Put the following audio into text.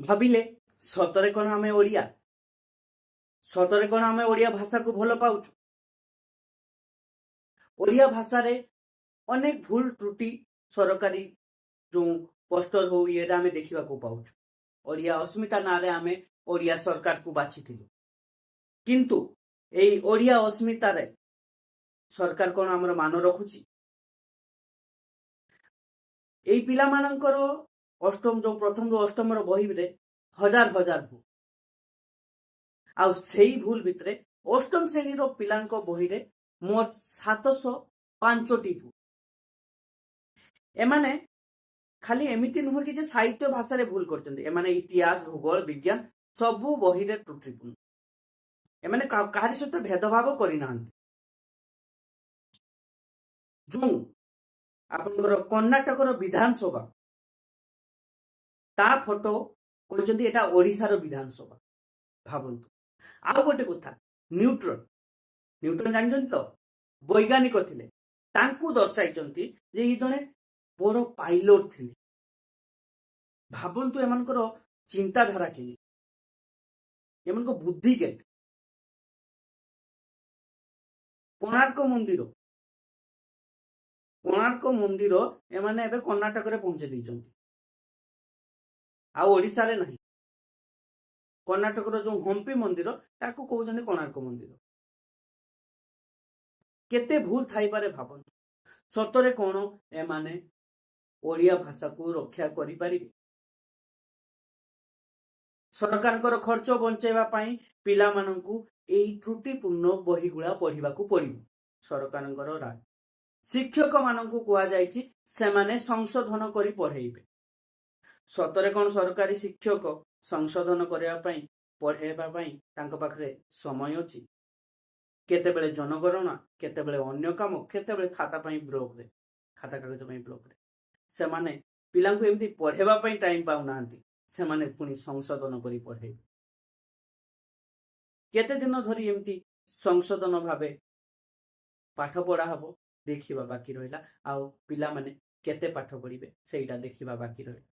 ভাবিলে ସତରେ କ'ଣ ଆମେ ଓଡ଼ିଆ? ସତରେ କ'ଣ ଆମେ ଓଡ଼ିଆ ଭାଷାକୁ ଭଲ ପାଉଛୁ? ଓଡ଼ିଆ ଭାଷାରେ ଅନେକ ଭୁଲ ତ୍ରୁଟି ସରକାରୀ ଯେଉଁ ପୋଷ୍ଟର ହଉ ଇଏରେ ଆମେ ଦେଖିବାକୁ ପାଉଛୁ। ଓଡ଼ିଆ ଅସ୍ମିତା ନାଁରେ ଆମେ ଓଡ଼ିଆ ସରକାରକୁ ବାଛିଥିଲୁ, କିନ୍ତୁ ଏଇ ଓଡ଼ିଆ ଅସ୍ମିତାରେ ସରକାର କ'ଣ ଆମର ମାନ ରଖୁଛି? ଏଇ ପିଲାମାନଙ୍କର ଅଷ୍ଟମ ଯେଉଁ ପ୍ରଥମରୁ ଅଷ୍ଟମର ବହିରେ ହଜାର ହଜାର ଭୁଲ, ଆଉ ସେଇ ଭୁଲ ଭିତରେ ଅଷ୍ଟମ ଶ୍ରେଣୀର ପିଲାଙ୍କ ବହିରେ ମୋଟ 705ଟି ଭୁଲ। ଏମାନେ ଖାଲି ଏମିତି ନୁହେଁ କି ଯେ ସାହିତ୍ୟ ଭାଷାରେ ଭୁଲ କରୁଛନ୍ତି, ଏମାନେ ଇତିହାସ, ଭୂଗୋଳ, ବିଜ୍ଞାନ ସବୁ ବହିରେ ତ୍ରୁଟିପୂର୍ଣ୍ଣ। ଏମାନେ କାହାରି ସହିତ ଭେଦଭାବ କରିନାହାନ୍ତି। ଯେଉଁ ଆପଣଙ୍କର କର୍ଣ୍ଣାଟକର ବିଧାନସଭା ତା ଫଟୋ କହିଛନ୍ତି ଏଟା ଓଡ଼ିଶାର ବିଧାନସଭା। ଭାବନ୍ତୁ। ଆଉ ଗୋଟେ କଥା, ନ୍ୟୁଟ୍ରନ ଜାଣିଛନ୍ତି ତ, ବୈଜ୍ଞାନିକ ଥିଲେ, ତାଙ୍କୁ ଦର୍ଶାଇଛନ୍ତି ଯେ ଇଏ ଜଣେ ବଡ଼ ପାଇଲଟ ଥିଲେ। ଭାବନ୍ତୁ ଏମାନଙ୍କର ଚିନ୍ତାଧାରା କେମିତି, ଏମାନଙ୍କ ବୁଦ୍ଧି କେତେ। କୋଣାର୍କ ମନ୍ଦିର ଏମାନେ ଏବେ କର୍ଣ୍ଣାଟକରେ ପହଞ୍ଚେଇ ଦେଇଛନ୍ତି, ଆଉ ଓଡ଼ିଶାରେ ନାହିଁ। କର୍ଣ୍ଣାଟକର ଯେଉଁ ହମ୍ପି ମନ୍ଦିର ତାକୁ କହୁଛନ୍ତି କୋଣାର୍କ ମନ୍ଦିର। କେତେ ଭୁଲ ଥାଇପାରେ ଭାବନ୍ତୁ। ସତରେ କ'ଣ ଏମାନେ ଓଡ଼ିଆ ଭାଷାକୁ ରକ୍ଷା କରିପାରିବେ? ସରକାରଙ୍କର ଖର୍ଚ୍ଚ ବଞ୍ଚାଇବା ପାଇଁ ପିଲାମାନଙ୍କୁ ଏଇ ତ୍ରୁଟିପୂର୍ଣ୍ଣ ବହିଗୁଡ଼ା ପଢିବାକୁ ପଡିବ। ସରକାରଙ୍କର ରାୟ। ଶିକ୍ଷକମାନଙ୍କୁ କୁହାଯାଇଛି ସେମାନେ ସଂଶୋଧନ କରି ପଢେଇବେ। ସତରେ କ'ଣ ସରକାରୀ ଶିକ୍ଷକ ସଂଶୋଧନ କରିବା ପାଇଁ, ପଢେଇବା ପାଇଁ ତାଙ୍କ ପାଖରେ ସମୟ ଅଛି? କେତେବେଳେ ଜନଗଣନା, କେତେବେଳେ ଅନ୍ୟ କାମ, କେତେବେଳେ ଖାତା କାଗଜ ପାଇଁ ବ୍ଲକରେ ସେମାନେ ପିଲାଙ୍କୁ ଏମିତି ପଢେଇବା ପାଇଁ ଟାଇମ ପାଉନାହାନ୍ତି। ସେମାନେ ପୁଣି ସଂଶୋଧନ କରି ପଢେଇବେ। କେତେ ଦିନ ଧରି ଏମିତି ସଂଶୋଧନ ଭାବେ ପାଠ ପଢା ହବ ଦେଖିବା ବାକି ରହିଲା। ଆଉ ପିଲାମାନେ କେତେ ପାଠ ପଢିବେ ସେଇଟା ଦେଖିବା ବାକି ରହିଲା।